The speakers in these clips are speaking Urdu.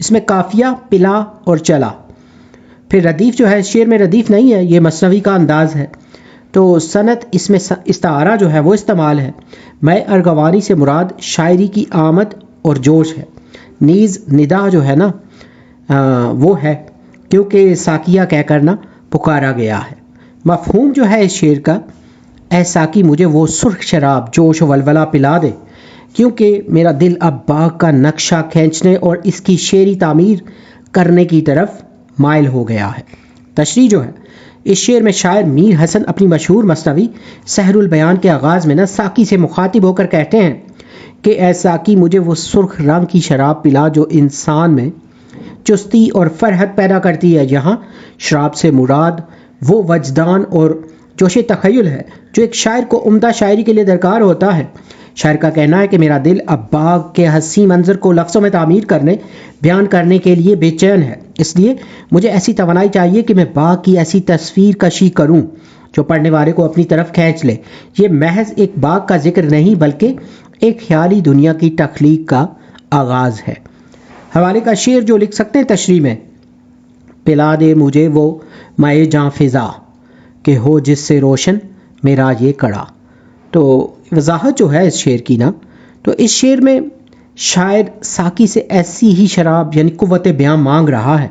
اس میں قافیہ پلا اور چلا. پھر ردیف جو ہے اس شعر میں ردیف نہیں ہے، یہ مثنوی کا انداز ہے. تو صنعت اس میں استعارہ جو ہے وہ استعمال ہے. میں ارغوانی سے مراد شاعری کی آمد اور جوش ہے. نیز ندا جو ہے نا وہ ہے کیونکہ ساقیہ کہہ کر نا پکارا گیا ہے. مفہوم جو ہے اس شعر کا، اے ساقی مجھے وہ سرخ شراب جوش و ولولہ پلا دے، کیونکہ میرا دل اب باغ کا نقشہ کھینچنے اور اس کی شعری تعمیر کرنے کی طرف مائل ہو گیا ہے. تشریح جو ہے اس شعر میں شاعر میر حسن اپنی مشہور مثنوی سحر البیان کے آغاز میں نا ساقی سے مخاطب ہو کر کہتے ہیں کہ اے ساقی مجھے وہ سرخ رنگ کی شراب پلا جو انسان میں چستی اور فرحت پیدا کرتی ہے. یہاں شراب سے مراد وہ وجدان اور جوش تخیل ہے جو ایک شاعر کو عمدہ شاعری کے لیے درکار ہوتا ہے. شاعر کا کہنا ہے کہ میرا دل اب باغ کے حسین منظر کو لفظوں میں تعمیر کرنے بیان کرنے کے لیے بے چین ہے، اس لیے مجھے ایسی توانائی چاہیے کہ میں باغ کی ایسی تصویر کشی کروں جو پڑھنے والے کو اپنی طرف کھینچ لے. یہ محض ایک باغ کا ذکر نہیں بلکہ ایک خیالی دنیا کی تخلیق کا آغاز ہے. حوالے کا شعر جو لکھ سکتے ہیں تشریح میں، پلا دے مجھے وہ مائے جاں فضا کہ ہو جس سے روشن میرا یہ کڑا. تو وضاحت جو ہے اس شعر کی نا، تو اس شعر میں شاعر ساقی سے ایسی ہی شراب یعنی قوت بیان مانگ رہا ہے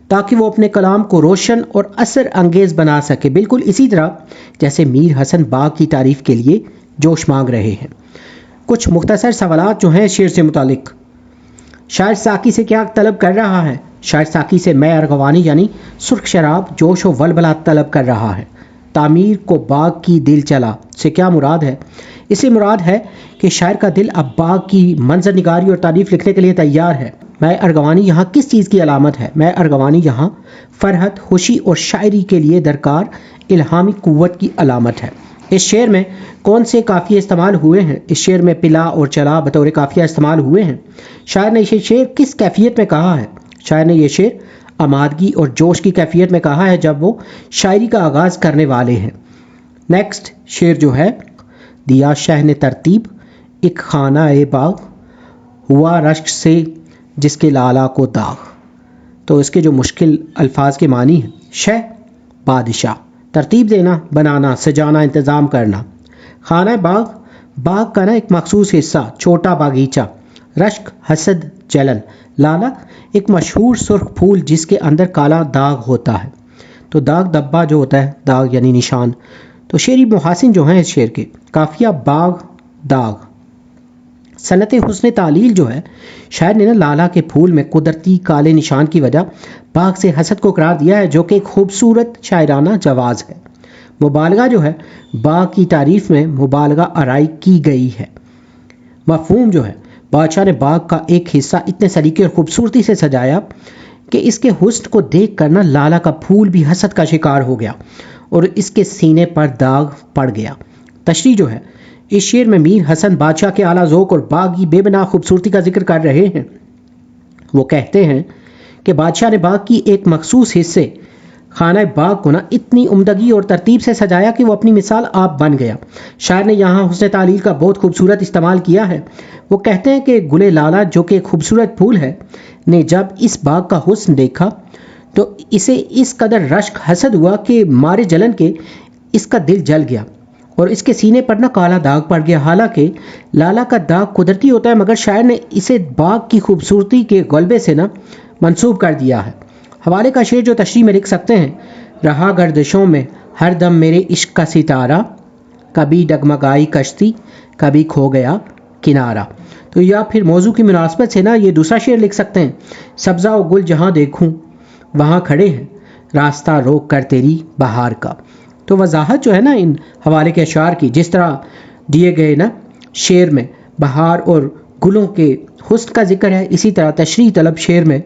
تاکہ وہ اپنے کلام کو روشن اور اثر انگیز بنا سکے، بالکل اسی طرح جیسے میر حسن باغ کی تعریف کے لیے جوش مانگ رہے ہیں. کچھ مختصر سوالات جو ہیں اس شعر سے متعلق. شاعر ساقی سے کیا طلب کر رہا ہے؟ شاعر ساقی سے میں ارغوانی یعنی سرخ شراب جوش و ولولہ طلب کر رہا ہے. تعمیر کو باغ کی دل چلا سے کیا مراد ہے؟ اس سے مراد ہے کہ شاعر کا دل اب باغ کی منظر نگاری اور تعریف لکھنے کے لیے تیار ہے. میں ارغوانی یہاں کس چیز کی علامت ہے؟ میں ارغوانی یہاں فرحت، خوشی اور شاعری کے لیے درکار الہامی قوت کی علامت ہے. اس شعر میں کون سے قافیے استعمال ہوئے ہیں؟ اس شعر میں پلا اور چلا بطور قافیہ استعمال ہوئے ہیں. شاعر نے یہ شعر کس کیفیت میں کہا ہے؟ شاعر نے یہ شعر آمادگی اور جوش کی کیفیت میں کہا ہے جب وہ شاعری کا آغاز کرنے والے ہیں. نیکسٹ شعر جو ہے، دیا شہ نے ترتیب ایک خانہ اے باغ ہوا رشک سے جس کے لالا کو داغ. تو اس کے جو مشکل الفاظ کے معنی ہیں، شہ بادشاہ، ترتیب دینا، بنانا، سجانا، انتظام کرنا. خانہ باغ، باغ کا نا ایک مخصوص حصہ، چھوٹا باغیچہ. رشک حسد، جلن. لالا ایک مشہور سرخ پھول جس کے اندر کالا داغ ہوتا ہے. تو داغ دبا جو ہوتا ہے، داغ یعنی نشان. تو شعری محاسن جو ہیں اس شعر کے، قافیہ باغ داغ. صنعت حسن تعلیل جو ہے، شاعر نے نا لالا کے پھول میں قدرتی کالے نشان کی وجہ باغ سے حسد کو قرار دیا ہے جو کہ ایک خوبصورت شاعرانہ جواز ہے. مبالغہ جو ہے، باغ کی تعریف میں مبالغہ آرائی کی گئی ہے. مفہوم جو ہے، بادشاہ نے باغ کا ایک حصہ اتنے سلیقے اور خوبصورتی سے سجایا کہ اس کے حسن کو دیکھ کر نا لالا کا پھول بھی حسد کا شکار ہو گیا اور اس کے سینے پر داغ پڑ گیا. تشریح جو ہے، اس شعر میں میر حسن بادشاہ کے اعلیٰ ذوق اور باغ کی بے بنا خوبصورتی کا ذکر کر رہے ہیں. وہ کہتے ہیں کہ بادشاہ نے باغ کی ایک مخصوص حصے خانہ باغ کو نا اتنی عمدگی اور ترتیب سے سجایا کہ وہ اپنی مثال آپ بن گیا. شاعر نے یہاں حسن تعلیل کا بہت خوبصورت استعمال کیا ہے. وہ کہتے ہیں کہ گلے لالا جو کہ ایک خوبصورت پھول ہے نے جب اس باغ کا حسن دیکھا تو اسے اس قدر رشک حسد ہوا کہ مارے جلن کے اس کا دل جل گیا اور اس کے سینے پر نہ کالا داغ پڑ گیا. حالانکہ لالا کا داغ قدرتی ہوتا ہے مگر شاعر نے اسے باغ کی خوبصورتی کے غلبے سے نہ منسوب کر دیا ہے. حوالے کا شعر جو تشریح میں لکھ سکتے ہیں، رہا گردشوں میں ہر دم میرے عشق کا ستارہ کبھی ڈگمگائی کشتی کبھی کھو گیا کنارہ. تو یا پھر موضوع کی مناسبت سے نا یہ دوسرا شعر لکھ سکتے ہیں، سبزہ و گل جہاں دیکھوں وہاں کھڑے ہیں راستہ روک کر تیری بہار کا. تو وضاحت جو ہے نا ان حوالے کے اشعار کی، جس طرح دیے گئے نا شعر میں بہار اور گلوں کے حسن کا ذکر ہے، اسی طرح تشریح طلب شعر میں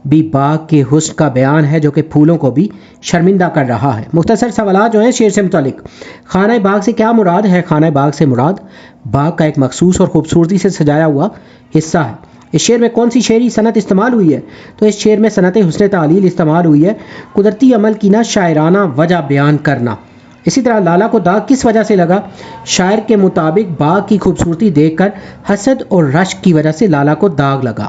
بھی باغ کے حسن کا بیان ہے جو کہ پھولوں کو بھی شرمندہ کر رہا ہے. مختصر سوالات جو ہیں شعر سے متعلق. خانہ باغ سے کیا مراد ہے؟ خانہ باغ سے مراد باغ کا ایک مخصوص اور خوبصورتی سے سجایا ہوا حصہ ہے. اس شعر میں کون سی شعری صنعت استعمال ہوئی ہے؟ تو اس شعر میں صنعت حسن تعلیل استعمال ہوئی ہے، قدرتی عمل کی نہ شاعرانہ وجہ بیان کرنا. اسی طرح لالا کو داغ کس وجہ سے لگا؟ شاعر کے مطابق باغ کی خوبصورتی دیکھ کر حسد اور رشک کی وجہ سے لالا کو داغ لگا.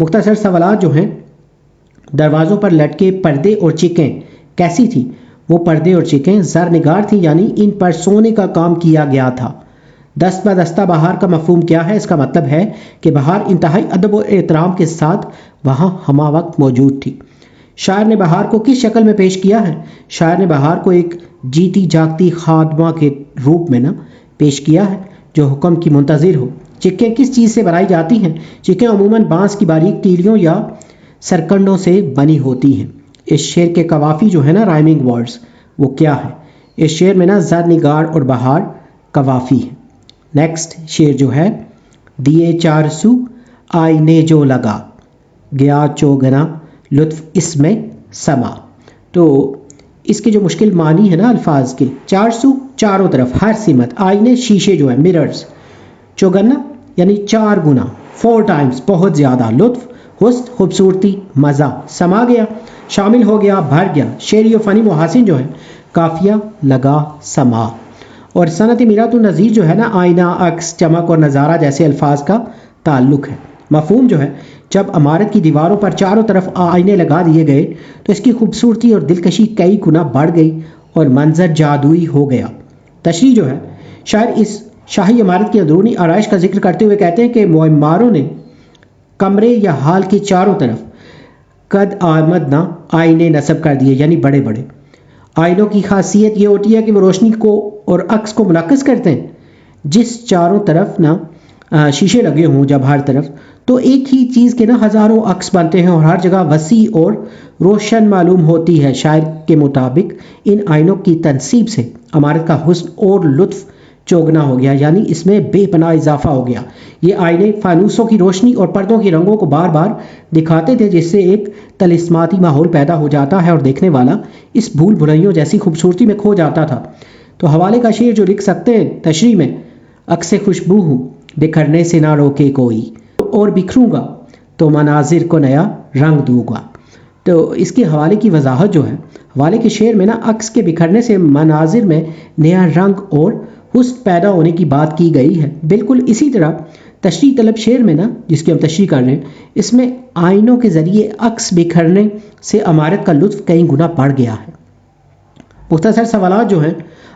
مختصر سوالات جو ہیں، دروازوں پر لٹکے پردے اور چیکیں کیسی تھی؟ وہ پردے اور چیکیں زرنگار تھی، یعنی ان پر سونے کا کام کیا گیا تھا۔ دست بدستہ بہار کا مفہوم کیا ہے؟ اس کا مطلب ہے کہ بہار انتہائی ادب و احترام کے ساتھ وہاں ہمہ وقت موجود تھی۔ شاعر نے بہار کو کس شکل میں پیش کیا ہے؟ شاعر نے بہار کو ایک جیتی جاگتی خادمہ کے روپ میں پیش کیا ہے جو حکم کی منتظر ہو۔ چکیں کس چیز سے بنائی جاتی ہیں؟ چکیں عموماً بانس کی باریک تیلیوں یا سرکنڈوں سے بنی ہوتی ہیں۔ اس شعر کے قوافی جو ہے رائمنگ ورڈز، وہ کیا ہے؟ اس شعر میں زرنگار اور بہار قوافی ہے۔ نیکسٹ شعر جو ہے، دیے چار سو آئینے جو لگا، گیا چوگنا لطف اس میں سما۔ تو اس کے جو مشکل معنی ہے الفاظ کے، 400 چاروں طرف، ہر سمت، آئینے شیشے جو ہے مررز، چوگنا یعنی 4 گنا، 4 ٹائمز بہت زیادہ، لطف حسن خوبصورتی مزہ، سما گیا شامل ہو گیا بھر گیا۔ شعری و فنی محاسن جو ہے، قافیہ لگا سما۔ اور صنعت میرات النظیر جو ہے آئینہ، عکس، چمک اور نظارہ جیسے الفاظ کا تعلق ہے۔ مفہوم جو ہے، جب عمارت کی دیواروں پر چاروں طرف آئینے لگا دیے گئے تو اس کی خوبصورتی اور دلکشی کئی گنا بڑھ گئی اور منظر جادوئی ہو گیا۔ تشریح جو ہے، شاعر اس شاہی عمارت کی اندرونی آرائش کا ذکر کرتے ہوئے کہتے ہیں کہ معماروں نے کمرے یا ہال کے چاروں طرف قد آمد نہ آئینے نصب کر دیے، یعنی بڑے بڑے۔ آئینوں کی خاصیت یہ ہوتی ہے کہ وہ روشنی کو اور عکس کو منعکس کرتے ہیں۔ جس چاروں طرف شیشے لگے ہوں جب ہر طرف، تو ایک ہی چیز کے ہزاروں عکس بنتے ہیں اور ہر جگہ وسیع اور روشن معلوم ہوتی ہے۔ شاعر کے مطابق ان آئینوں کی تنصیب سے عمارت کا حسن اور لطف چوگنا ہو گیا، یعنی اس میں بے پناہ اضافہ ہو گیا۔ یہ آئینے فانوسوں کی روشنی اور پردوں کی رنگوں کو بار بار دکھاتے تھے، جس سے ایک طلسماتی ماحول پیدا ہو جاتا ہے اور دیکھنے والا اس بھول بھلائیوں جیسی خوبصورتی میں کھو جاتا تھا۔ تو حوالے کا شعر جو لکھ سکتے ہیں تشریح میں، عکس خوشبو ہوں بکھرنے سے نہ روکے کوئی، اور بکھروں گا تو مناظر کو نیا رنگ دوں گا۔ تو اس کے حوالے کی وضاحت جو ہے، حوالے کے شعر میں عکس کے بکھرنے سے مناظر میں نیا رنگ اور حسن پیدا ہونے کی بات کی گئی ہے۔ بالکل اسی طرح تشریح طلب شعر میں جس کی ہم تشریح کر رہے ہیں، اس میں آئینوں کے ذریعے عکس بکھرنے سے عمارت کا لطف کئی گنا بڑھ گیا ہے۔ مختصر سوالات جو ہیں،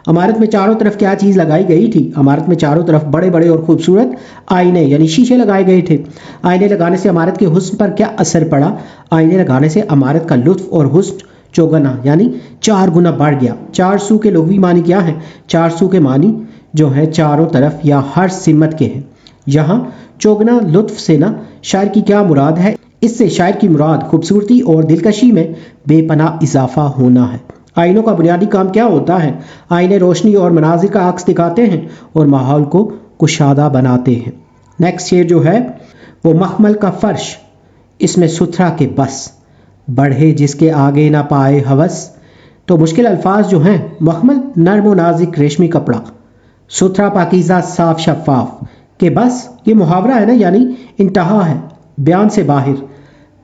عمارت میں چاروں طرف کیا چیز لگائی گئی تھی؟ عمارت میں چاروں طرف بڑے بڑے اور خوبصورت آئینے یعنی شیشے لگائے گئے تھے۔ آئینے لگانے سے عمارت کے حسن پر کیا اثر پڑا؟ آئینے لگانے سے عمارت کا لطف اور حسن چوگنا یعنی 4 گنا بڑھ گیا۔ 400 کے لغوی معنی کیا ہیں؟ 400 کے معنی جو ہیں چاروں طرف یا ہر سمت کے ہیں۔ یہاں چوگنا لطف سے شاعر کی کیا مراد ہے؟ اس سے شاعر کی مراد خوبصورتی اور دلکشی میں بے پناہ اضافہ ہونا ہے۔ آئینوں کا بنیادی کام کیا ہوتا ہے؟ آئینے روشنی اور مناظر کا عکس دکھاتے ہیں اور ماحول کو کشادہ بناتے ہیں۔ نیکسٹ شعر جو ہے، وہ مخمل کا فرش اس میں ستھرا کے بس، بڑھے جس کے آگے نہ پائے ہوس۔ تو مشکل الفاظ جو ہیں، مخمل نرم و نازک ریشمی کپڑا، ستھرا پاکیزہ صاف شفاف، کہ بس یہ محاورہ ہے یعنی انتہا ہے بیان سے باہر۔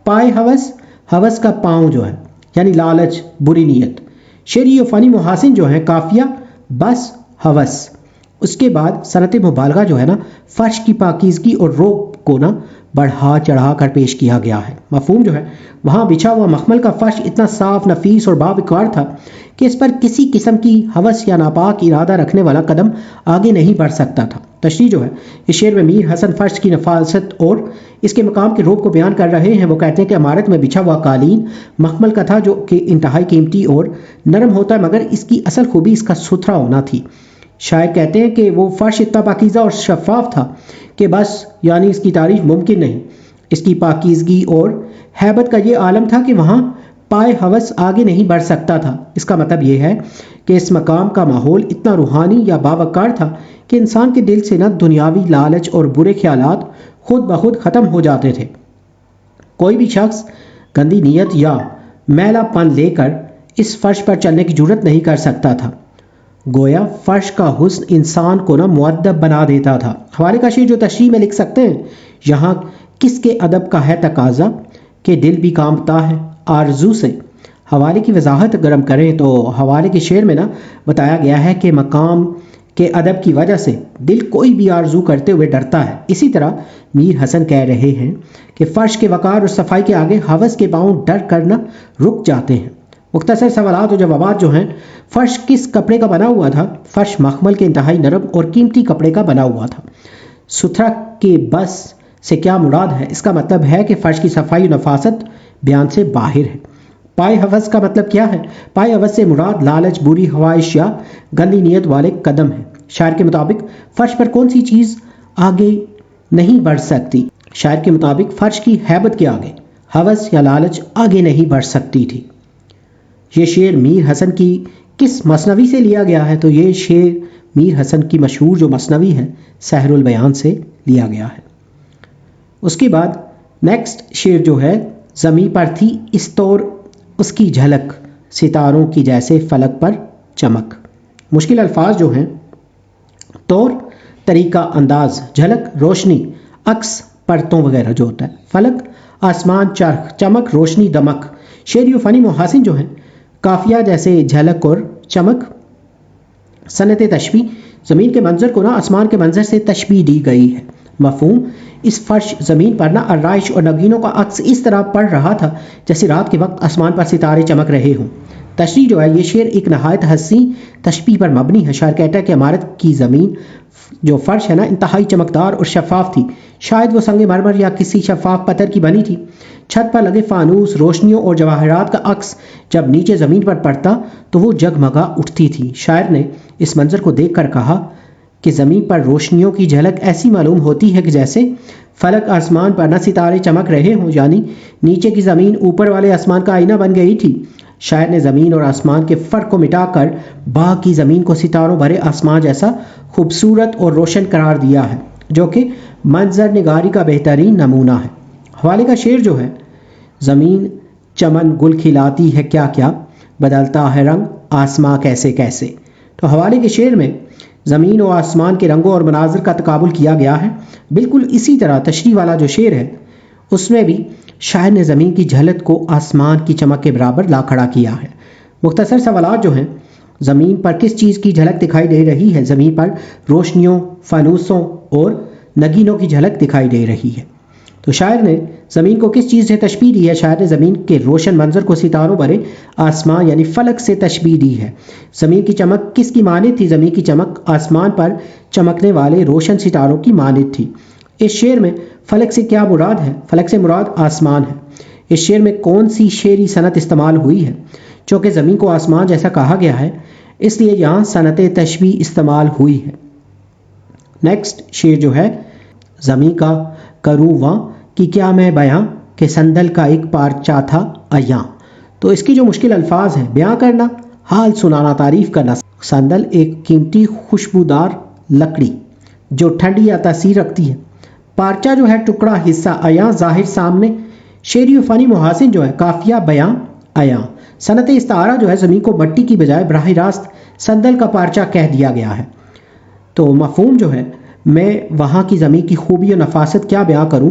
پائے ہوس، ہوس کا پاؤں جو ہے یعنی لالچ، بری نیت۔ شعری و فنی محاسن جو ہیں، قافیہ بس ہوس۔ اس کے بعد صنعت مبالغہ جو ہے فرش کی پاکیزگی اور روب کو بڑھا چڑھا کر پیش کیا گیا ہے۔ مفہوم جو ہے، وہاں بچھا ہوا مخمل کا فرش اتنا صاف، نفیس اور باوقار تھا کہ اس پر کسی قسم کی ہوس یا ناپاک ارادہ رکھنے والا قدم آگے نہیں بڑھ سکتا تھا۔ تشریح جو ہے، اس شعر میں میر حسن فرش کی نفاست اور اس کے مقام کے روب کو بیان کر رہے ہیں۔ وہ کہتے ہیں کہ عمارت میں بچھا ہوا قالین مخمل کا تھا جو کہ انتہائی قیمتی اور نرم ہوتا ہے، مگر اس کی اصل خوبی اس کا ستھرا ہونا تھی۔ شاعر کہتے ہیں کہ وہ فرش اتنا پاکیزہ اور شفاف تھا کہ بس یعنی اس کی تعریف ممکن نہیں۔ اس کی پاکیزگی اور ہیبت کا یہ عالم تھا کہ وہاں پائے ہوس آگے نہیں بڑھ سکتا تھا۔ اس کا مطلب یہ ہے کہ اس مقام کا ماحول اتنا روحانی یا باوقار تھا کہ انسان کے دل سے دنیاوی لالچ اور برے خیالات خود بخود ختم ہو جاتے تھے۔ کوئی بھی شخص گندی نیت یا میلا پن لے کر اس فرش پر چلنے کی جرت نہیں کر سکتا تھا۔ گویا فرش کا حسن انسان کو مؤدب بنا دیتا تھا۔ حوالے کا شعر جو تشریح میں لکھ سکتے ہیں، یہاں کس کے ادب کا ہے تقاضا کہ دل بھی کانپتا ہے آرزو سے۔ حوالے کی وضاحت اگر ہم کریں تو حوالے کے شعر میں بتایا گیا ہے کہ مقام کہ ادب کی وجہ سے دل کوئی بھی آرزو کرتے ہوئے ڈرتا ہے، اسی طرح میر حسن کہہ رہے ہیں کہ فرش کے وقار اور صفائی کے آگے ہوس کے پاؤں ڈر کرنا رک جاتے ہیں۔ مختصر سوالات و جوابات جو ہیں، فرش کس کپڑے کا بنا ہوا تھا؟ فرش مخمل کے انتہائی نرم اور قیمتی کپڑے کا بنا ہوا تھا۔ ستھرا کے بس سے کیا مراد ہے؟ اس کا مطلب ہے کہ فرش کی صفائی و نفاست بیان سے باہر ہے۔ پائے ہوس کا مطلب کیا ہے؟ پائے ہوس سے مراد لالچ، بری خواہش یا گندی نیت والے قدم ہیں۔ شاعر کے مطابق فرش پر کون سی چیز آگے نہیں بڑھ سکتی؟ شاعر کے مطابق فرش کی ہیبت کے آگے ہوس یا لالچ آگے نہیں بڑھ سکتی تھی۔ یہ شعر میر حسن کی کس مثنوی سے لیا گیا ہے؟ تو یہ شعر میر حسن کی مشہور جو مثنوی ہے سحر البیان سے لیا گیا ہے۔ اس کے بعد نیکسٹ شعر جو ہے، زمیں پر تھی اس طور اس کی جھلک، ستاروں کی جیسے فلک پر چمک۔ مشکل الفاظ جو ہیں، طور طریقہ، انداز، جھلک روشنی، عکس پرتوں وغیرہ جو ہوتا ہے، فلک آسمان، چرخ چمک، روشنی دمک۔ شعری و فنی محاسن جو ہیں، قافیہ جیسے جھلک اور چمک۔ صنعت تشبیہ، زمین کے منظر کو آسمان کے منظر سے تشبیہ دی گئی ہے۔ مفہوم، اس فرش زمین پر آرائش اور نگینوں کا عکس اس طرح پڑ رہا تھا جیسے رات کے وقت آسمان پر ستارے چمک رہے ہوں۔ تشریح جو ہے، یہ شعر ایک نہایت حسین تشبیہ پر مبنی ہے۔ شاعر کہتا ہے کہ عمارت کی زمین جو فرش ہے انتہائی چمکدار اور شفاف تھی، شاید وہ سنگ مرمر یا کسی شفاف پتھر کی بنی تھی۔ چھت پر لگے فانوس، روشنیوں اور جواہرات کا عکس جب نیچے زمین پر پڑتا تو وہ جگمگا اٹھتی تھی۔ شاعر نے اس منظر کو دیکھ کر کہا کہ زمین پر روشنیوں کی جھلک ایسی معلوم ہوتی ہے کہ جیسے فلک آسمان پر ستارے چمک رہے ہوں، یعنی نیچے کی زمین اوپر والے آسمان کا آئینہ بن گئی تھی۔ شاعر نے زمین اور آسمان کے فرق کو مٹا کر باغ کی زمین کو ستاروں بھرے آسمان جیسا خوبصورت اور روشن قرار دیا ہے، جو کہ منظر نگاری کا بہترین نمونہ ہے۔ حوالے کا شعر جو ہے، زمین چمن گل کھلاتی ہے کیا کیا، بدلتا ہے رنگ آسماں کیسے کیسے۔ تو حوالے کے شعر میں زمین و آسمان کے رنگوں اور مناظر کا تقابل کیا گیا ہے۔ بالکل اسی طرح تشریح والا جو شعر ہے اس میں بھی شاعر نے زمین کی جھلک کو آسمان کی چمک کے برابر لا کھڑا کیا ہے۔ مختصر سوالات جو ہیں، زمین پر کس چیز کی جھلک دکھائی دے رہی ہے؟ زمین پر روشنیوں، فانوسوں اور نگینوں کی جھلک دکھائی دے رہی ہے۔ تو شاعر نے زمین کو کس چیز سے تشبیہ دی ہے؟ شاعر نے زمین کے روشن منظر کو ستاروں بھرے آسمان یعنی فلک سے تشبیہ دی ہے۔ زمین کی چمک کس کی مانند تھی؟ زمین کی چمک آسمان پر چمکنے والے روشن ستاروں کی مانند تھی۔ اس شعر میں فلک سے کیا مراد ہے؟ فلک سے مراد آسمان ہے۔ اس شعر میں کون سی شعری صنعت استعمال ہوئی ہے؟ چونکہ زمین کو آسمان جیسا کہا گیا ہے اس لیے یہاں صنعت تشبیہ استعمال ہوئی ہے۔ نیکسٹ شعر جو ہے، زمین کا کروں واں کہ کیا میں بیاں، کہ سندل کا ایک پارچہ تھا ایاں۔ تو اس کی جو مشکل الفاظ ہیں، بیاں کرنا، حال سنانا، تعریف کرنا۔ سندل ایک قیمتی خوشبودار لکڑی جو ٹھنڈی یا تاثیر رکھتی ہے۔ پارچہ جو ہے ٹکڑا، حصہ، ایاں ظاہر سامنے۔ شعری و فنی محاسن جو ہے، قافیہ، بیاں، ایاں۔ صنعت استعارہ جو ہے، زمین کو مٹی کی بجائے براہ راست سندل کا پارچہ کہہ دیا گیا ہے۔ تو مفہوم جو ہے، میں وہاں کی زمین کی خوبی و نفاست کیا بیاں کروں،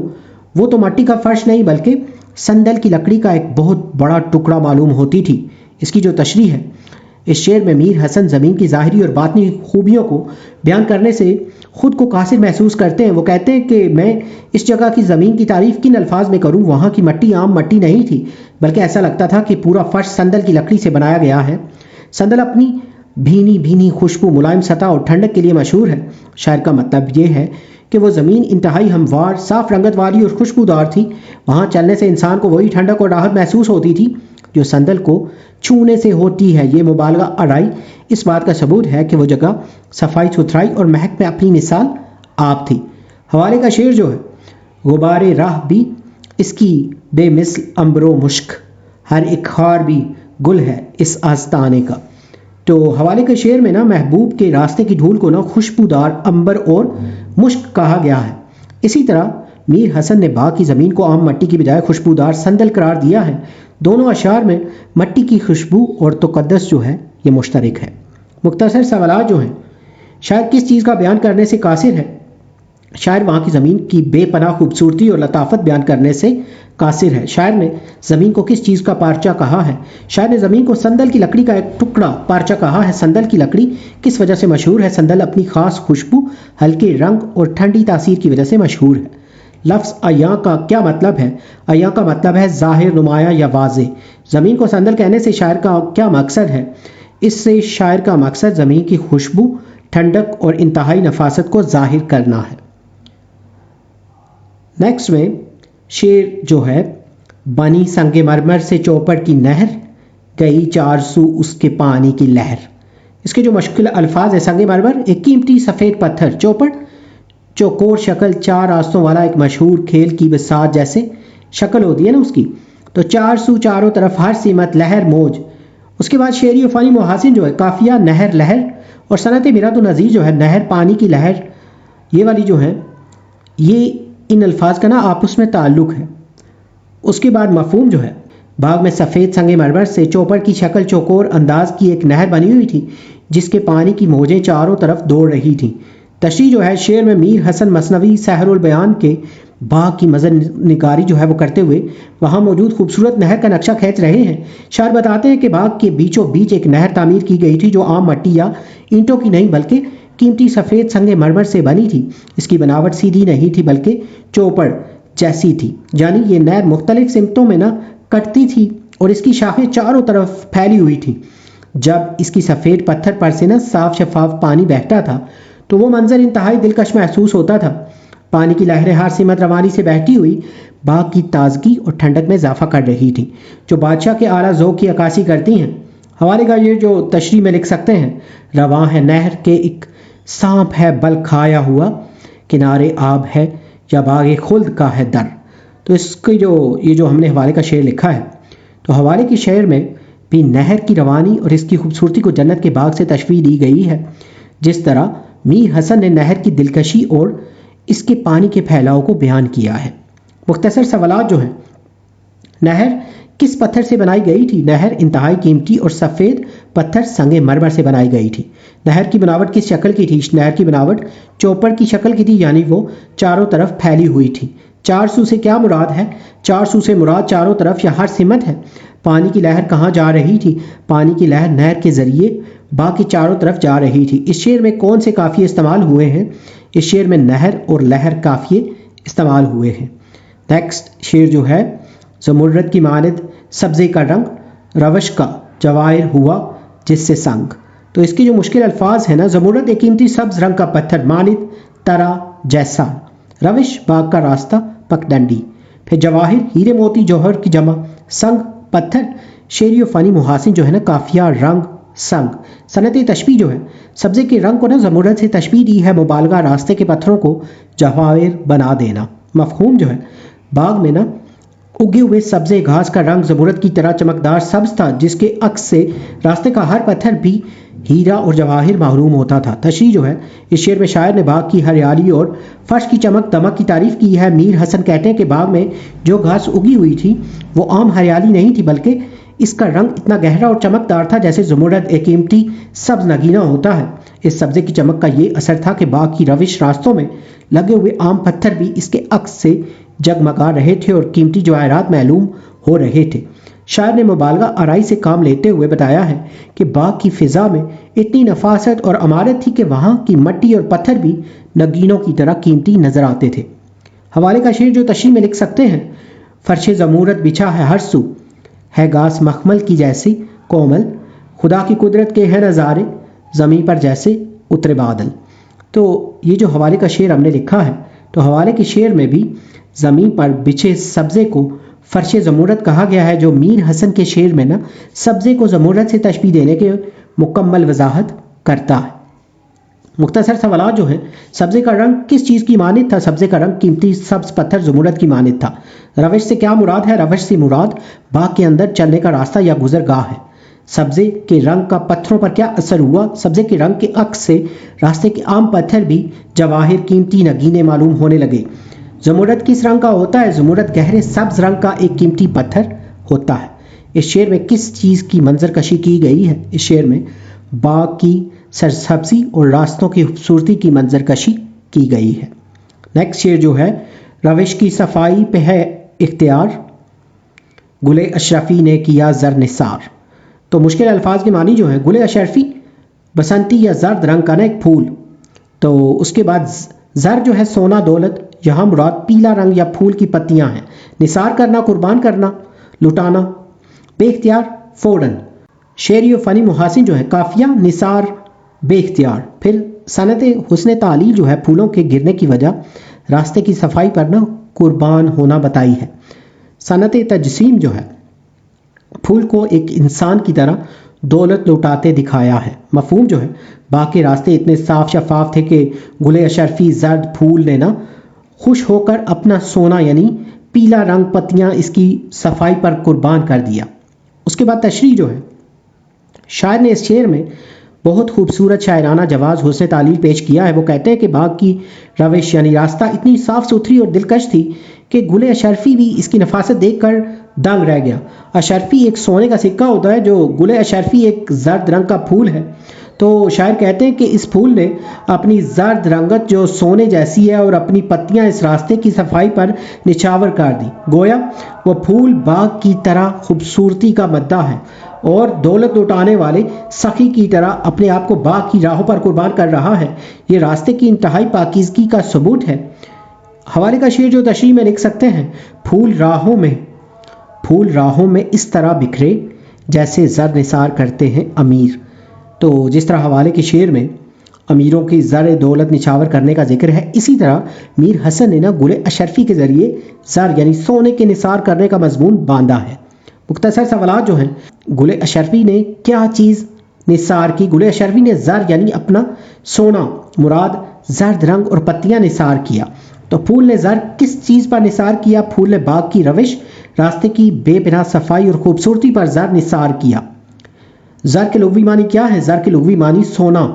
وہ تو مٹی کا فرش نہیں بلکہ سندل کی لکڑی کا ایک بہت بڑا ٹکڑا معلوم ہوتی تھی۔ اس کی جو تشریح ہے، اس شعر میں میر حسن زمین کی ظاہری اور باطنی خوبیوں کو بیان کرنے سے خود کو قاصر محسوس کرتے ہیں۔ وہ کہتے ہیں کہ میں اس جگہ کی زمین کی تعریف کن الفاظ میں کروں؟ وہاں کی مٹی عام مٹی نہیں تھی بلکہ ایسا لگتا تھا کہ پورا فرش سندل کی لکڑی سے بنایا گیا ہے۔ سندل اپنی بھینی بھینی خوشبو، ملائم سطح اور ٹھنڈک کے لیے مشہور ہے۔ شاعر کا مطلب یہ ہے کہ وہ زمین انتہائی ہموار، صاف رنگت والی اور خوشبودار تھی۔ وہاں چلنے سے انسان کو وہی ٹھنڈک اور راحت محسوس ہوتی تھی جو سندل کو چھونے سے ہوتی ہے۔ یہ مبالغہ آرائی اس بات کا ثبوت ہے کہ وہ جگہ صفائی ستھرائی اور مہک میں اپنی مثال آپ تھی۔ حوالے کا شعر جو ہے، غبار راہ بھی اس کی بے مثل عنبر و مشک، ہر ایک خار بھی گل ہے اس آستانے کا۔ تو حوالے کے شعر میں محبوب کے راستے کی دھول کو خوشبودار عنبر اور مشک کہا گیا ہے۔ اسی طرح میر حسن نے باغ کی زمین کو عام مٹی کی بجائے خوشبودار سندل قرار دیا ہے۔ دونوں اشعار میں مٹی کی خوشبو اور تقدس جو ہے یہ مشترک ہے۔ مختصر سوالات جو ہیں، شاعر کس چیز کا بیان کرنے سے قاصر ہے؟ شاعر وہاں کی زمین کی بے پناہ خوبصورتی اور لطافت بیان کرنے سے قاصر ہے۔ شاعر نے زمین کو کس چیز کا پارچہ کہا ہے؟ شاعر نے زمین کو سندل کی لکڑی کا ایک ٹکڑا پارچہ کہا ہے۔ سندل کی لکڑی کس وجہ سے مشہور ہے؟ سندل اپنی خاص خوشبو، ہلکے رنگ اور ٹھنڈی تاثیر کی وجہ سے مشہور ہے۔ لفظ عیاں کا کیا مطلب ہے؟ عیاں کا مطلب ہے ظاہر، نمایاں یا واضح۔ زمین کو سندل کہنے سے شاعر کا کیا مقصد ہے؟ اس سے شاعر کا مقصد زمین کی خوشبو، ٹھنڈک اور انتہائی نفاست کو ظاہر کرنا ہے۔ نیکسٹ میں شعر جو ہے، بنی سنگ مرمر سے چوپڑ کی نہر، گئی چار سو اس کے پانی کی لہر۔ اس کے جو مشکل الفاظ ہیں، سنگ مرمر ایک قیمتی سفید پتھر، چوپڑ چوکور شکل، چار راستوں والا ایک مشہور کھیل کی بساط جیسے شکل ہوتی ہے نا اس کی، تو چار سو چاروں طرف ہر سمت، لہر موج۔ اس کے بعد شعری و فنی محاسن جو ہے، قافیہ، نہر، لہر، اور صنعت میرات النظیر جو ہے، نہر، پانی کی لہر، یہ والی جو ہے، یہ ان الفاظ کا نا آپس میں تعلق ہے۔ اس کے بعد مفہوم جو ہے، باغ میں سفید سنگ مرمر سے چوپڑ کی شکل چوکور انداز کی ایک نہر بنی ہوئی تھی جس کے پانی کی موجیں چاروں طرف دوڑ رہی تھیں۔ تشریح جو ہے، شعر میں میر حسن مثنوی سحر البیان کے باغ کی منظر نگاری جو ہے وہ کرتے ہوئے وہاں موجود خوبصورت نہر کا نقشہ کھینچ رہے ہیں۔ شاعر بتاتے ہیں کہ باغ کے بیچوں بیچ ایک نہر تعمیر کی گئی تھی جو عام مٹی یا اینٹوں کی نہیں بلکہ قیمتی سفید سنگ مرمر سے بنی تھی۔ اس کی بناوٹ سیدھی نہیں تھی بلکہ چوپڑ جیسی تھی، یعنی یہ نہر مختلف سمتوں میں نہ کٹتی تھی اور اس کی شاخیں چاروں طرف پھیلی ہوئی تھی۔ جب اس کی سفید پتھر پر سے نہ صاف شفاف پانی بہتا تھا تو وہ منظر انتہائی دلکش محسوس ہوتا تھا۔ پانی کی لہریں ہر سمت روانی سے بہتی ہوئی باغ کی تازگی اور ٹھنڈک میں اضافہ کر رہی تھیں، جو بادشاہ کے اعلیٰ ذوق کی عکاسی کرتی ہیں۔ حوالے کا یہ جو تشریح میں لکھ سکتے ہیں، رواں ہے نہر کے ایک سانپ ہے بل کھایا ہوا، کنارے آب ہے یا باغ خلد کا ہے در۔ تو اس کی یہ جو ہم نے حوالے کا شعر لکھا ہے، تو حوالے کی شعر میں بھی نہر کی روانی اور اس کی خوبصورتی کو جنت کے باغ سے تشبیہ دی گئی ہے، جس طرح میر حسن نے نہر کی دلکشی اور اس کے پانی کے پھیلاؤ کو بیان کیا ہے۔ مختصر سوالات جو ہیں، نہر کس پتھر سے بنائی گئی تھی؟ نہر انتہائی قیمتی اور سفید پتھر سنگ مرمر سے بنائی گئی تھی۔ نہر کی بناوٹ کس شکل کی تھی؟ نہر کی بناوٹ چوپڑ کی شکل کی تھی، یعنی وہ چاروں طرف پھیلی ہوئی تھی۔ 400 سے کیا مراد ہے؟ 400 سے مراد چاروں طرف یا ہر سمت ہے۔ پانی کی لہر کہاں جا رہی تھی؟ پانی کی لہر نہر کے ذریعے باغ کی چاروں طرف جا رہی تھی۔ اس شعر میں کون سے قافیے استعمال ہوئے ہیں؟ اس شعر میں نہر اور لہر قافیے استعمال ہوئے ہیں۔ نیکسٹ شعر جو ہے، زمرد کی مانند سبزے کا رنگ، روش کا جواہر ہوا جس سے سنگ۔ تو اس کے جو مشکل الفاظ ہیں نا، زمرد ایک قیمتی سبز رنگ کا پتھر، مانند طرح جیسا، روش باغ کا راستہ، پگڈنڈی، پھر جواہر ہیرے موتی جوہر کی جمع، سنگ پتھر۔ شعری و فنی محاسن جو ہے نا، قافیہ، رنگ، سنگ۔ صنعت تشبیہ جو ہے، سبزے کے رنگ کو نا زمرد سے تشبیہ دی ہے، مبالغہ، راستے کے پتھروں کو جواہر بنا دینا۔ مفہوم جو ہے، باغ میں نا اگے ہوئے سبزے گھاس کا رنگ زمرد کی طرح چمکدار سبز تھا، جس کے عکس سے راستے کا ہر پتھر بھی ہیرا اور جواہر معلوم ہوتا تھا۔ تشریح جو ہے، اس شعر میں شاعر نے باغ کی ہریالی اور فرش کی چمک دمک کی تعریف کی ہے۔ میر حسن کہتے ہیں کہ باغ میں جو گھاس اگی ہوئی تھی وہ عام ہریالی نہیں تھی بلکہ اس کا رنگ اتنا گہرا اور چمکدار تھا جیسے زمرد ایک قیمتی سبز نگینہ ہوتا ہے۔ اس سبزے کی چمک کا یہ اثر تھا کہ باغ کی روش راستوں میں لگے ہوئے عام پتھر بھی اس کے عکس سے جگمگا رہے تھے اور قیمتی جواہرات معلوم ہو رہے تھے۔ شاعر نے مبالغہ آرائی سے کام لیتے ہوئے بتایا ہے کہ باغ کی فضا میں اتنی نفاست اور عمارت تھی کہ وہاں کی مٹی اور پتھر بھی نگینوں کی طرح قیمتی نظر آتے تھے۔ حوالے کا شعر جو تشریح میں لکھ سکتے ہیں، فرش زمورت بچھا ہے ہر سو، ہے گاس مخمل کی جیسی کومل، خدا کی قدرت کے ہے نظارے، زمین پر جیسے اترے بادل۔ تو یہ جو حوالے کا شعر ہم نے لکھا ہے، تو حوالے کے شعر میں بھی زمین پر بچھے سبزے کو فرش زمرد کہا گیا ہے، جو میر حسن کے شعر میں نا سبزے کو زمرد سے تشبیہ دینے کے مکمل وضاحت کرتا ہے۔ مختصر سوالات جو ہیں، سبزے کا رنگ کس چیز کی مانند تھا؟ سبزے کا رنگ قیمتی سبز پتھر زمرد کی مانند تھا۔ روش سے کیا مراد ہے؟ روش سے مراد باغ کے اندر چلنے کا راستہ یا گزرگاہ ہے۔ سبزے کے رنگ کا پتھروں پر کیا اثر ہوا؟ سبزے کے رنگ کے عکس سے راستے کے عام پتھر بھی جواہر، قیمتی نگینے معلوم ہونے لگے۔ زمرد کس رنگ کا ہوتا ہے؟ زمرد گہرے سبز رنگ کا ایک قیمتی پتھر ہوتا ہے۔ اس شعر میں کس چیز کی منظر کشی کی گئی ہے؟ اس شعر میں باغ کی سرسبزی اور راستوں کی خوبصورتی کی منظر کشی کی گئی ہے۔ نیکسٹ شعر جو ہے روش کی صفائی پہ ہے اختیار گل اشرفی نے کیا زر نثار. تو مشکل الفاظ کے معنی جو ہے گل اشرفی بسنتی یا زرد رنگ کا نا ایک پھول. تو اس کے بعد زر جو ہے سونا دولت, یہاں مراد پیلا رنگ یا پھول کی پتیاں ہیں. نثار کرنا قربان کرنا لٹانا. بے اختیار فوراً. شعری و فنی محاسن جو ہے قافیہ نثار بے اختیار. پھر صنعت حسن تعلیل جو ہے پھولوں کے گرنے کی وجہ راستے کی صفائی پر نہ قربان ہونا بتائی ہے. صنعت تجسیم جو ہے پھول کو ایک انسان کی طرح دولت لوٹاتے دکھایا ہے. مفہوم جو ہے باغ کے راستے اتنے صاف شفاف تھے کہ گل اشرفی زرد پھول نے نا خوش ہو کر اپنا سونا یعنی پیلا رنگ پتیاں اس کی صفائی پر قربان کر دیا. اس کے بعد تشریح جو ہے شاعر نے اس شعر میں بہت خوبصورت شاعرانہ جواز حسن تعلیل پیش کیا ہے. وہ کہتے ہیں کہ باغ کی روش یعنی راستہ اتنی صاف ستھری اور دلکش تھی کہ گل اشرفی بھی اس کی نفاست دیکھ کر دنگ رہ گیا. اشرفی ایک سونے کا سکہ ہوتا ہے, جو گل اشرفی ایک زرد رنگ کا پھول ہے. تو شاعر کہتے ہیں کہ اس پھول نے اپنی زرد رنگت جو سونے جیسی ہے اور اپنی پتیاں اس راستے کی صفائی پر نچھاور کر دی. گویا وہ پھول باغ کی طرح خوبصورتی کا مدعا ہے اور دولت لوٹانے والے سخی کی طرح اپنے آپ کو باغ کی راہوں پر قربان کر رہا ہے. یہ راستے کی انتہائی پاکیزگی کا ثبوت ہے. حوالے کا شعر جو تشریح میں لکھ سکتے ہیں پھول راہوں میں اس طرح بکھرے جیسے زر نثار کرتے ہیں امیر. تو جس طرح حوالے کے شعر میں امیروں کی زر دولت نچھاور کرنے کا ذکر ہے, اسی طرح میر حسن نے نا گل اشرفی کے ذریعے زر یعنی سونے کے نثار کرنے کا مضمون باندھا ہے. مختصر سوالات جو ہیں گل اشرفی نے کیا چیز نثار کی؟ گل اشرفی نے زر یعنی اپنا سونا مراد زرد رنگ اور پتیاں نثار کیا. تو پھول نے زر کس چیز پر نثار کیا؟ پھول نے باغ کی روش راستے کی بے پناہ صفائی اور خوبصورتی پر زر نثار کیا. زر کے لغوی معنی کیا ہے؟ زر کے لغوی معنی سونا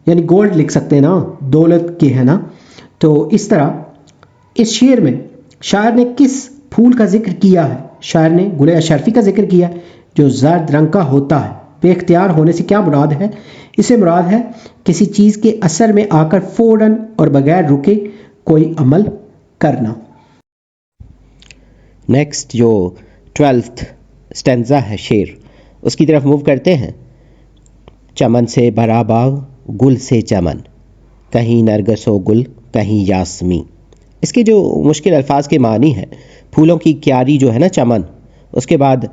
یعنی گولڈ لکھ سکتے ہیں نا, دولت کے ہے نا. تو اس طرح اس شعر میں شاعر نے کس پھول کا ذکر کیا ہے؟ شاعر نے گل اشرفی کا ذکر کیا جو زرد رنگ کا ہوتا ہے. بے اختیار ہونے سے کیا مراد ہے؟ اسے مراد ہے کسی چیز کے اثر میں آ کر فوراً اور بغیر رکے کوئی عمل کرنا. نیکسٹ جو 12th سٹینزا ہے شعر, اس کی طرف موو کرتے ہیں. چمن سے بھرا باغ گل سے چمن, کہیں نرگس و گل کہیں یاسمی. اس کے جو مشکل الفاظ کے معنی ہیں پھولوں کی کیاری جو ہے نا چمن, اس کے بعد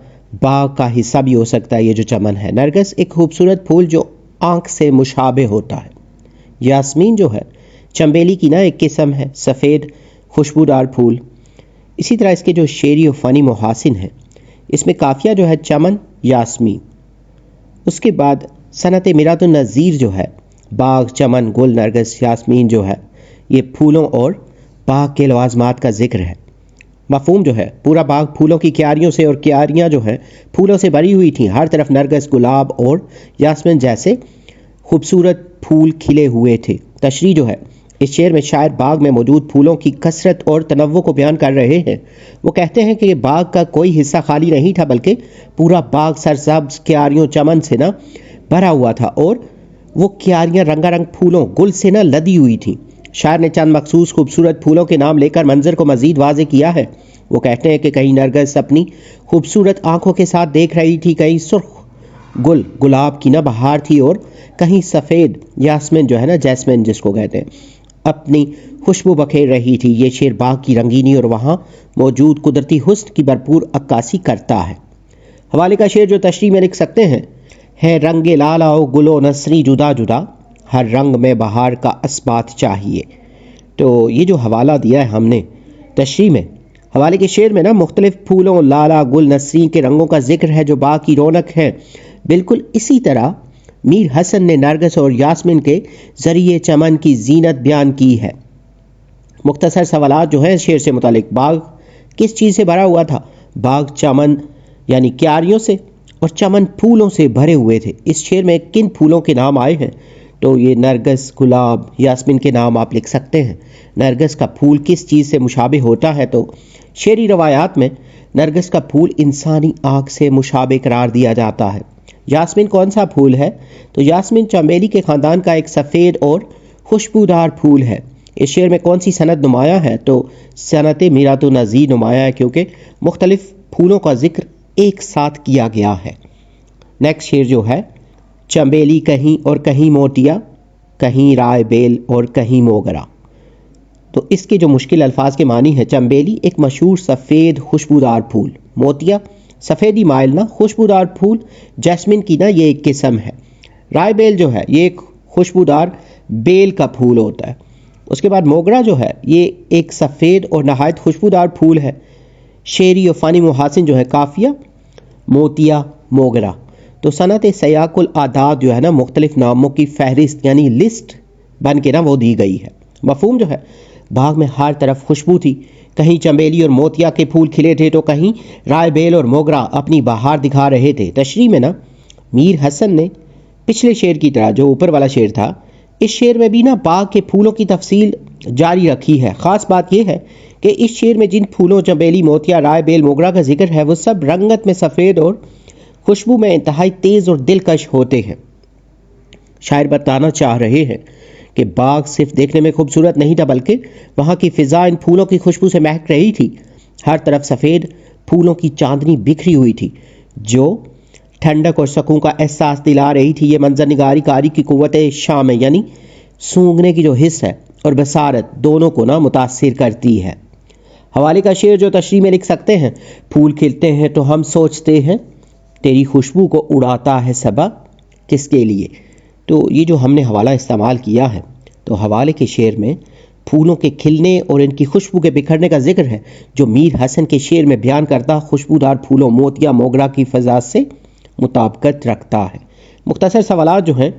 باغ کا حصہ بھی ہو سکتا ہے یہ جو چمن ہے. نرگس ایک خوبصورت پھول جو آنکھ سے مشابہ ہوتا ہے. یاسمین جو ہے چنبیلی کی نا ایک قسم ہے, سفید خوشبودار پھول. اسی طرح اس کے جو شعری و فنی محاسن ہیں اس میں قافیہ جو ہے چمن یاسمین. اس کے بعد صنعت میرات النظیر جو ہے باغ چمن گل نرگس یاسمین جو ہے یہ پھولوں اور باغ کے لوازمات کا ذکر ہے. مفہوم جو ہے پورا باغ پھولوں کی کیاریوں سے اور کیاریاں جو ہیں پھولوں سے بھری ہوئی تھیں. ہر طرف نرگس گلاب اور یاسمین جیسے خوبصورت پھول کھلے ہوئے تھے. تشریح جو ہے اس شعر میں شاعر باغ میں موجود پھولوں کی کثرت اور تنوع کو بیان کر رہے ہیں. وہ کہتے ہیں کہ یہ باغ کا کوئی حصہ خالی نہیں تھا بلکہ پورا باغ سرسبز کیاریوں چمن سے نہ بھرا ہوا تھا اور وہ کیاریاں رنگا رنگ پھولوں گل سے نہ لدی ہوئی تھیں. شاعر نے چند مخصوص خوبصورت پھولوں کے نام لے کر منظر کو مزید واضح کیا ہے. وہ کہتے ہیں کہ کہیں نرگس اپنی خوبصورت آنکھوں کے ساتھ دیکھ رہی تھی, کہیں سرخ گل گلاب کی نہ بہار تھی اور کہیں سفید یاسمین جو ہے نا جیسمین جس کو کہتے ہیں اپنی خوشبو بکھیر رہی تھی. یہ شعر باغ کی رنگینی اور وہاں موجود قدرتی حسن کی بھرپور عکاسی کرتا ہے. حوالے کا شعر جو تشریح میں لکھ سکتے ہیں ہے رنگ لالا و گل و نسری جدا جدا, ہر رنگ میں بہار کا اثبات چاہیے. تو یہ جو حوالہ دیا ہے ہم نے تشریح میں, حوالے کے شعر میں نا مختلف پھولوں لالا گل نسرین کے رنگوں کا ذکر ہے جو باغ کی رونق ہے. بالکل اسی طرح میر حسن نے نرگس اور یاسمین کے ذریعے چمن کی زینت بیان کی ہے. مختصر سوالات جو ہیں شعر سے متعلق. باغ کس چیز سے بھرا ہوا تھا؟ باغ چمن یعنی کیاریوں سے اور چمن پھولوں سے بھرے ہوئے تھے. اس شعر میں کن پھولوں کے نام آئے ہیں؟ تو یہ نرگس گلاب یاسمین کے نام آپ لکھ سکتے ہیں. نرگس کا پھول کس چیز سے مشابہ ہوتا ہے؟ تو شعری روایات میں نرگس کا پھول انسانی آنکھ سے مشابہ قرار دیا جاتا ہے. یاسمین کون سا پھول ہے؟ تو یاسمین چنبیلی کے خاندان کا ایک سفید اور خوشبودار پھول ہے. اس شعر میں کون سی صنعت نمایاں ہے؟ تو صنعت میرات النظیر نمایاں ہے، کیونکہ مختلف پھولوں کا ذکر ایک ساتھ کیا گیا ہے۔ نیکسٹ شعر جو ہے، چنبیلی کہیں اور کہیں موتیا، کہیں رائے بیل اور کہیں موگرا۔ تو اس کے جو مشکل الفاظ کے معنی ہے، چنبیلی ایک مشہور سفید خوشبودار پھول، موتیا سفیدی مائل نہ خوشبودار پھول، جیسمین کی نا یہ ایک قسم ہے۔ رائے بیل جو ہے یہ ایک خوشبودار بیل کا پھول ہوتا ہے۔ اس کے بعد موگرا جو ہے یہ ایک سفید اور نہایت خوشبودار پھول ہے۔ شعری و فنی محاسن جو ہے، قافیہ موتیا موگرا۔ تو صنعت سیاق الاعداد جو ہے نا، مختلف ناموں کی فہرست یعنی لسٹ بن کے نا وہ دی گئی ہے۔ مفہوم جو ہے، باغ میں ہر طرف خوشبو تھی، کہیں چنبیلی اور موتیا کے پھول کھلے تھے تو کہیں رائے بیل اور موگرا اپنی بہار دکھا رہے تھے۔ تشریح میں نا میر حسن نے پچھلے شعر کی طرح، جو اوپر والا شعر تھا، اس شعر میں بھی نا باغ کے پھولوں کی تفصیل جاری رکھی ہے۔ خاص بات یہ ہے کہ اس شعر میں جن پھولوں چنبیلی، موتیا، رائے بیل، موگرا کا ذکر ہے، وہ سب رنگت میں سفید اور خوشبو میں انتہائی تیز اور دلکش ہوتے ہیں۔ شاعر بتانا چاہ رہے ہیں کہ باغ صرف دیکھنے میں خوبصورت نہیں تھا، بلکہ وہاں کی فضا ان پھولوں کی خوشبو سے مہک رہی تھی۔ ہر طرف سفید پھولوں کی چاندنی بکھری ہوئی تھی جو ٹھنڈک اور سکون کا احساس دلا رہی تھی۔ یہ منظر نگاری کاری کی قوت شام یعنی سونگھنے کی جو حس ہے اور بصارت دونوں کو نا متاثر کرتی ہے۔ حوالے کا شعر جو تشریح میں لکھ سکتے ہیں، پھول کھلتے ہیں تو ہم سوچتے ہیں تیری خوشبو کو اڑاتا ہے صبا کس کے لیے۔ تو یہ جو ہم نے حوالہ استعمال کیا ہے، تو حوالے کے شعر میں پھولوں کے کھلنے اور ان کی خوشبو کے بکھرنے کا ذکر ہے، جو میر حسن کے شعر میں بیان کرتا خوشبودار پھولوں موتیا موگرا کی فضا سے مطابقت رکھتا ہے۔ مختصر سوالات جو ہیں،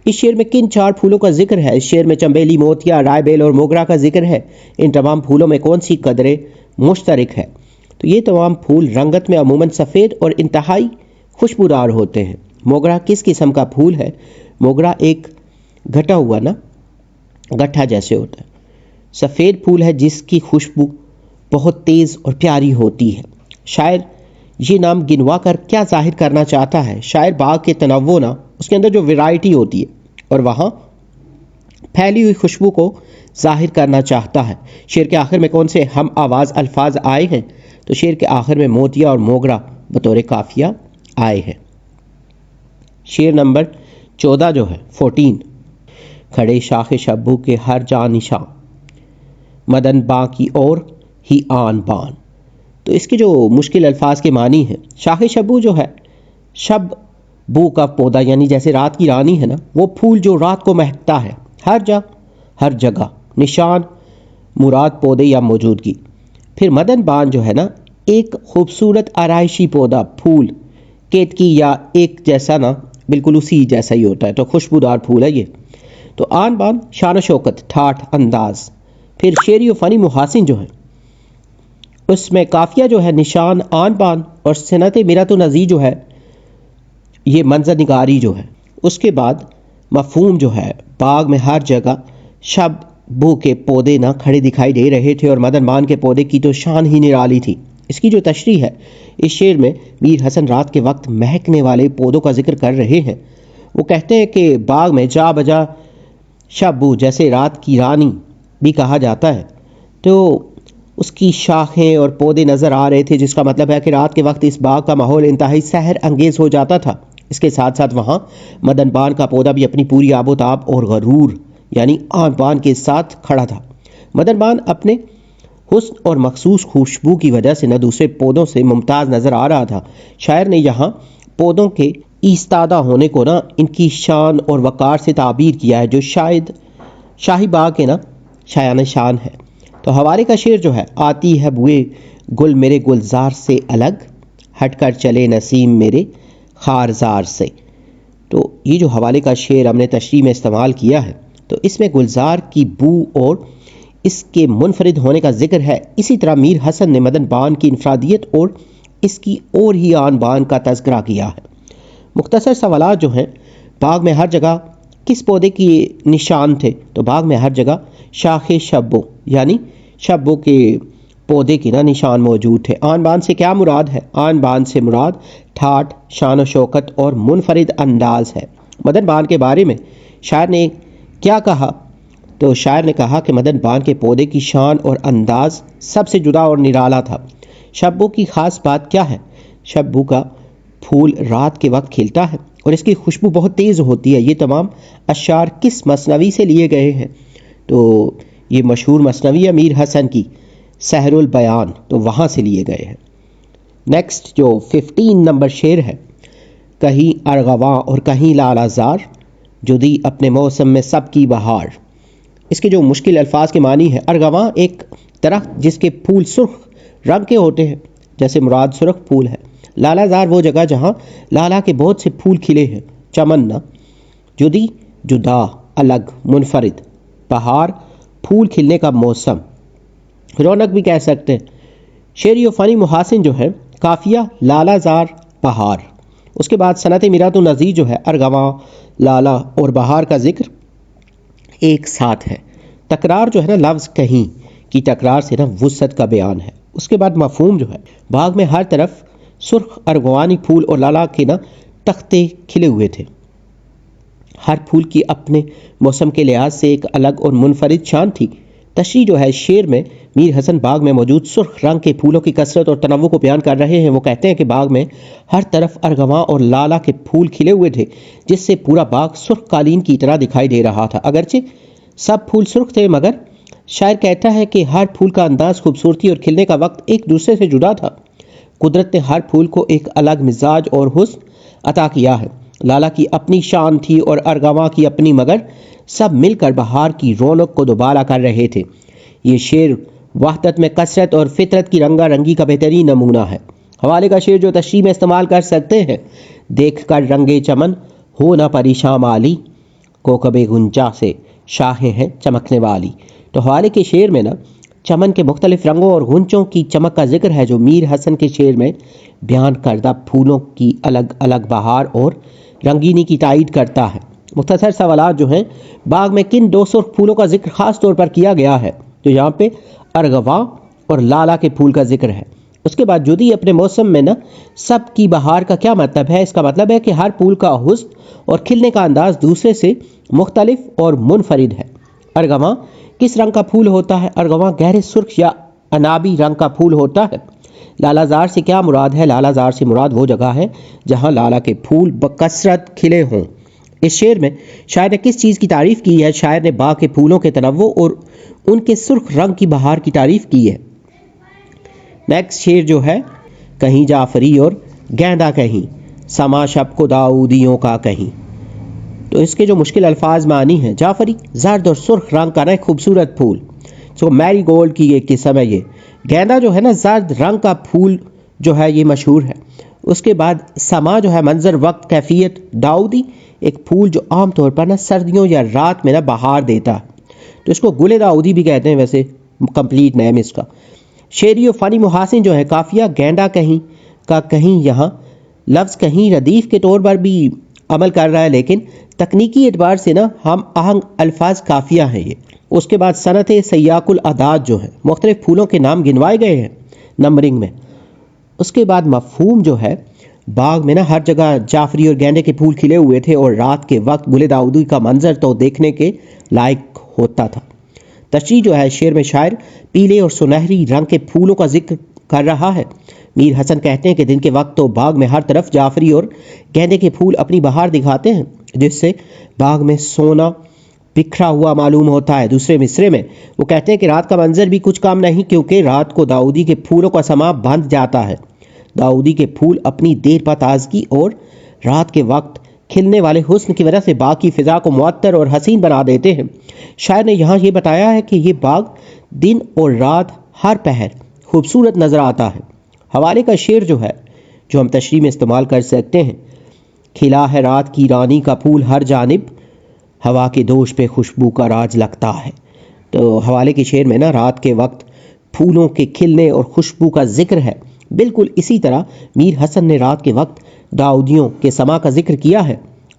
اس شعر میں کن 4 پھولوں کا ذکر ہے؟ اس شعر میں چنبیلی، موتیا، رائے بیل اور موگرا کا ذکر ہے۔ ان تمام پھولوں میں کون سی قدرے مشترک ہے؟ تو یہ تمام پھول رنگت میں عموماً سفید اور انتہائی خوشبودار ہوتے ہیں۔ موگرا کس قسم کا پھول ہے؟ موگرا ایک گھٹا ہوا نا گٹھا جیسے ہوتا ہے، سفید پھول ہے جس کی خوشبو بہت تیز اور پیاری ہوتی ہے۔ شاعر یہ نام گنوا کر کیا ظاہر کرنا چاہتا ہے؟ شاعر باغ کے تنوع نا، اس کے اندر جو ویرائٹی ہوتی ہے اور وہاں پھیلی ہوئی خوشبو کو ظاہر کرنا چاہتا ہے۔ شعر کے آخر میں کون سے ہم آواز الفاظ آئے ہیں؟ تو شعر کے آخر میں موتیا اور موگرا بطور قافیہ آئے ہیں۔ شعر نمبر 14 جو ہے 14، کھڑے شاخ شبو کے ہر جاں نشاں، مدن باں کی اور ہی آن بان۔ تو اس کے جو مشکل الفاظ کے معنی ہیں، شاخ شبو جو ہے شب بو کا پودا، یعنی جیسے رات کی رانی ہے نا، وہ پھول جو رات کو مہکتا ہے، ہر جگہ، نشان مراد پودے یا موجودگی۔ پھر مدن بان جو ہے نا، ایک خوبصورت آرائشی پودا، پھول کیتکی یا ایک جیسا نا، بالکل اسی جیسا ہی ہوتا ہے، تو خوشبودار پھول ہے یہ۔ تو آن بان شان و شوکت، ٹھاٹھ، انداز۔ پھر شعری و فنی محاسن جو ہے، اس میں قافیہ جو ہے نشان، آن بان، اور صنعت میرات النظیر جو ہے یہ منظر نگاری جو ہے۔ اس کے بعد مفہوم جو ہے، باغ میں ہر جگہ شب بو کے پودے نہ کھڑے دکھائی دے رہے تھے اور مدن بان کے پودے کی تو شان ہی نرالی تھی۔ اس کی جو تشریح ہے، اس شعر میں میر حسن رات کے وقت مہکنے والے پودوں کا ذکر کر رہے ہیں۔ وہ کہتے ہیں کہ باغ میں جا بجا شب بو، جیسے رات کی رانی بھی کہا جاتا ہے، تو اس کی شاخیں اور پودے نظر آ رہے تھے، جس کا مطلب ہے کہ رات کے وقت اس باغ کا ماحول انتہائی سحر انگیز ہو جاتا تھا۔ اس کے ساتھ ساتھ وہاں مدن بان کا پودا بھی اپنی پوری آب و تاب اور غرور یعنی آن بان کے ساتھ کھڑا تھا۔ مدن بان اپنے حسن اور مخصوص خوشبو کی وجہ سے نہ دوسرے پودوں سے ممتاز نظر آ رہا تھا۔ شاعر نے یہاں پودوں کے ایستادہ ہونے کو نا ان کی شان اور وقار سے تعبیر کیا ہے، جو شاید شاہی باغ کے نا شایان شان ہے۔ تو حوالے کا شعر جو ہے، آتی ہے بوئے گل میرے گلزار سے الگ، ہٹ کر چلے نسیم میرے خارزار سے۔ تو یہ جو حوالے کا شعر ہم نے تشریح میں استعمال کیا ہے، تو اس میں گلزار کی بو اور اس کے منفرد ہونے کا ذکر ہے۔ اسی طرح میر حسن نے مدن بان کی انفرادیت اور اس کی اور ہی آن بان کا تذکرہ کیا ہے۔ مختصر سوالات جو ہیں، باغ میں ہر جگہ کس پودے کی نشان تھے؟ تو باغ میں ہر جگہ شاخ شبو یعنی شبو کے پودے کی نا نشان موجود تھے۔ آن بان سے کیا مراد ہے؟ آن بان سے مراد ٹھاٹھ، شان و شوکت اور منفرد انداز ہے۔ مدن بان کے بارے میں شاعر نے کیا کہا؟ تو شاعر نے کہا کہ مدن بان کے پودے کی شان اور انداز سب سے جدا اور نرالا تھا۔ شبو کی خاص بات کیا ہے؟ شبو کا پھول رات کے وقت کھلتا ہے اور اس کی خوشبو بہت تیز ہوتی ہے۔ یہ تمام اشعار کس مثنوی سے لیے گئے ہیں؟ تو یہ مشہور مثنوی امیر حسن کی سحر البیان، تو وہاں سے لیے گئے ہیں۔ نیکسٹ جو 15 نمبر شعر ہے، کہیں ارغواں اور کہیں لالہ زار، جو دی اپنے موسم میں سب کی بہار۔ اس کے جو مشکل الفاظ کے معنی ہے، ارغواں ایک درخت جس کے پھول سرخ رنگ کے ہوتے ہیں، جیسے مراد سرخ پھول ہے۔ لالہ زار وہ جگہ جہاں لالا کے بہت سے پھول کھلے ہیں، چمن نہ۔ جدی جدا، الگ، منفرد۔ بہار پھول کھلنے کا موسم، رونق بھی کہہ سکتے ہیں۔ شعری و فنی محاسن جو ہے، قافیہ لالہ زار بہار، اس کے بعد صنعت میرات النظیر جو ہے، ارغواں، لالہ اور بہار کا ذکر ایک ساتھ ہے۔ تکرار جو ہے نا، لفظ کہیں کی تکرار سے نا وسعت کا بیان ہے۔ اس کے بعد مفہوم جو ہے، باغ میں ہر طرف سرخ ارغوانی پھول اور لالہ کے نا تختے کھلے ہوئے تھے۔ ہر پھول کی اپنے موسم کے لحاظ سے ایک الگ اور منفرد شان تھی۔ تشریح جو ہے شعر میں میر حسن باغ میں موجود سرخ رنگ کے پھولوں کی کثرت اور تنوع کو بیان کر رہے ہیں۔ وہ کہتے ہیں کہ باغ میں ہر طرف ارغواں اور لالہ کے پھول کھلے ہوئے تھے، جس سے پورا باغ سرخ قالین کی طرح دکھائی دے رہا تھا۔ اگرچہ سب پھول سرخ تھے، مگر شاعر کہتا ہے کہ ہر پھول کا انداز، خوبصورتی اور کھلنے کا وقت ایک دوسرے سے جدا تھا۔ قدرت نے ہر پھول کو ایک الگ مزاج اور حسن عطا کیا ہے۔ لالہ کی اپنی شان تھی اور ارغواں کی اپنی، مگر سب مل کر بہار کی رونق کو دوبالا کر رہے تھے۔ یہ شعر وحدت میں کثرت اور فطرت کی رنگا رنگی کا بہترین نمونہ ہے۔ حوالے کا شعر جو تشریح میں استعمال کر سکتے ہیں، دیکھ کر رنگے چمن ہو نہ پریشاں مالی، کوکب گنجا سے شاہیں ہیں چمکنے والی۔ تو حوالے کے شعر میں نا چمن کے مختلف رنگوں اور غنچوں کی چمک کا ذکر ہے، جو میر حسن کے شعر میں بیان کردہ پھولوں کی الگ الگ بہار اور رنگینی کی تائید کرتا ہے۔ مختصر سوالات جو ہیں، باغ میں کن دو سرخ پھولوں کا ذکر خاص طور پر کیا گیا ہے؟ تو یہاں پہ ارغواں اور لالہ کے پھول کا ذکر ہے۔ اس کے بعد جدی اپنے موسم میں نا سب کی بہار کا کیا مطلب ہے؟ اس کا مطلب ہے کہ ہر پھول کا حسن اور کھلنے کا انداز دوسرے سے مختلف اور منفرد ہے۔ ارغواں کس رنگ کا پھول ہوتا ہے؟ ارغواں گہرے سرخ یا عنابی رنگ کا پھول ہوتا ہے۔ لالہ زار سے کیا مراد ہے؟ لالہ زار سے مراد وہ جگہ ہے جہاں لالہ کے پھول بکثرت کھلے ہوں۔ اس شعر میں شاعر نے کس چیز کی تعریف کی ہے؟ شاعر نے باغ کے پھولوں کے تنوع اور ان کے سرخ رنگ کی بہار کی تعریف کی ہے۔ نیکسٹ شعر جو ہے، کہیں جعفری اور گیندا کہیں، سما شب کو داؤدیوں کا کہیں۔ تو اس کے جو مشکل الفاظ معنی ہیں، جعفری زرد اور سرخ رنگ کا ایک خوبصورت پھول، جو میری گولڈ کی ایک قسم ہے۔ یہ گیندا جو ہے نا، زرد رنگ کا پھول جو ہے، یہ مشہور ہے۔ اس کے بعد سما جو ہے منظر، وقت، کیفیت۔ داؤدی ایک پھول جو عام طور پر نا سردیوں یا رات میں نا بہار دیتا ہے، تو اس کو گل داؤدی بھی کہتے ہیں، ویسے کمپلیٹ نیم اس کا۔ شعری و فنی محاسن جو ہے، قافیہ گیندا کہیں کا کہیں، یہاں لفظ کہیں ردیف کے طور پر بھی عمل کر رہا ہے، لیکن تکنیکی اعتبار سے نا ہم آہنگ الفاظ قافیہ ہیں یہ۔ اس کے بعد صنعت سیاق الاعداد جو ہے، مختلف پھولوں کے نام گنوائے گئے ہیں نمبرنگ میں۔ اس کے بعد مفہوم جو ہے، باغ میں نا ہر جگہ جعفری اور گینڈے کے پھول کھلے ہوئے تھے اور رات کے وقت گل داؤدی کا منظر تو دیکھنے کے لائق ہوتا تھا۔ تشریح جو ہے، شعر میں شاعر پیلے اور سنہری رنگ کے پھولوں کا ذکر کر رہا ہے۔ میر حسن کہتے ہیں کہ دن کے وقت تو باغ میں ہر طرف جعفری اور گینڈے کے پھول اپنی بہار دکھاتے ہیں، جس سے باغ میں سونا بکھرا ہوا معلوم ہوتا ہے۔ دوسرے مصرے میں وہ کہتے ہیں کہ رات کا منظر بھی کچھ کم نہیں، کیونکہ رات کو داؤدی کے پھولوں کا سما بند جاتا ہے۔ داؤدی کے پھول اپنی دیر پا تازگی اور رات کے وقت کھلنے والے حسن کی وجہ سے باغ کی فضا کو معطر اور حسین بنا دیتے ہیں۔ شاعر نے یہاں یہ بتایا ہے کہ یہ باغ دن اور رات ہر پہر خوبصورت نظر آتا ہے۔ حوالے کا شعر جو ہے، جو ہم تشریح میں استعمال کر سکتے ہیں، کھلا ہے رات کی رانی کا پھول ہر جانب، ہوا کے دوش پہ خوشبو کا راج لگتا ہے۔ تو حوالے کے شعر میں نا رات کے وقت پھولوں کے کھلنے اور خوشبو کا ذکر ہے۔ بالکل اسی طرح میر حسن نے رات کے وقت داؤدیوں کے سما کا ذکر کیا ہے۔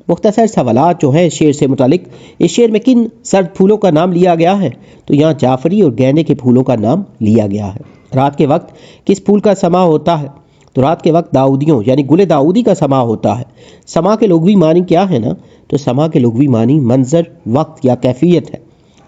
مختصر سوالات جو ہیں شعر سے متعلق، اس شعر میں کن سرد پھولوں کا نام لیا گیا ہے؟ تو یہاں جعفری اور گینڈے کے پھولوں کا نام لیا گیا ہے۔ رات کے وقت کس پھول کا سما ہوتا ہے؟ تو رات کے وقت داؤدیوں یعنی گل داؤدی کا سما ہوتا ہے۔ سما کے لغوی معنی کیا ہے نا؟ تو سما کے لغوی معنی منظر، وقت یا کیفیت ہے۔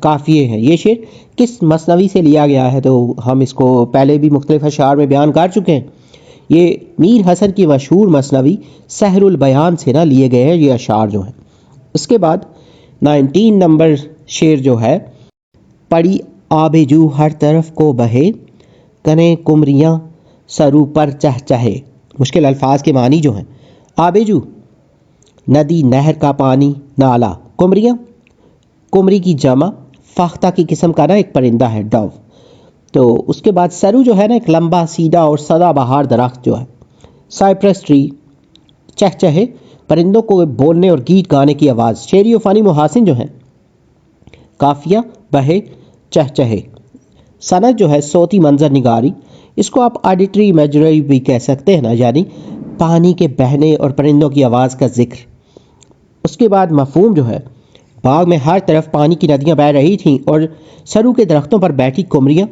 قافیے ہیں۔ یہ شعر کس مثنوی سے لیا گیا ہے تو ہم اس کو پہلے بھی مختلف اشعار میں بیان کر چکے ہیں۔ یہ میر حسن کی مشہور مثنوی سحر البیان سے نہ لیے گئے ہیں یہ اشعار جو ہیں۔ اس کے بعد 19 نمبر شعر جو ہے، پڑی آب جو ہر طرف کو بہے، کنے کمریاں سرو پر چہچہے۔ مشکل الفاظ کے معنی جو ہیں، آب جو ندی نہر کا پانی نالا، کمریاں کمری کی جمع فاختہ کی قسم کا نا ایک پرندہ ہے ڈو، تو اس کے بعد سرو جو ہے نا ایک لمبا سیدھا اور سدا بہار درخت جو ہے، سائپرس ٹری، چہچہے پرندوں کو بولنے اور گیت گانے کی آواز۔ شعری و فنی محاسن جو ہیں، قافیہ بہے چہچہے، صنعت جو ہے صوتی منظر نگاری، اس کو آپ آڈیٹری امیجری بھی کہہ سکتے ہیں نا، یعنی پانی کے بہنے اور پرندوں کی آواز کا ذکر۔ اس کے بعد مفہوم جو ہے، باغ میں ہر طرف پانی کی ندیاں بہہ رہی تھیں اور سرو کے درختوں پر بیٹھی کمریاں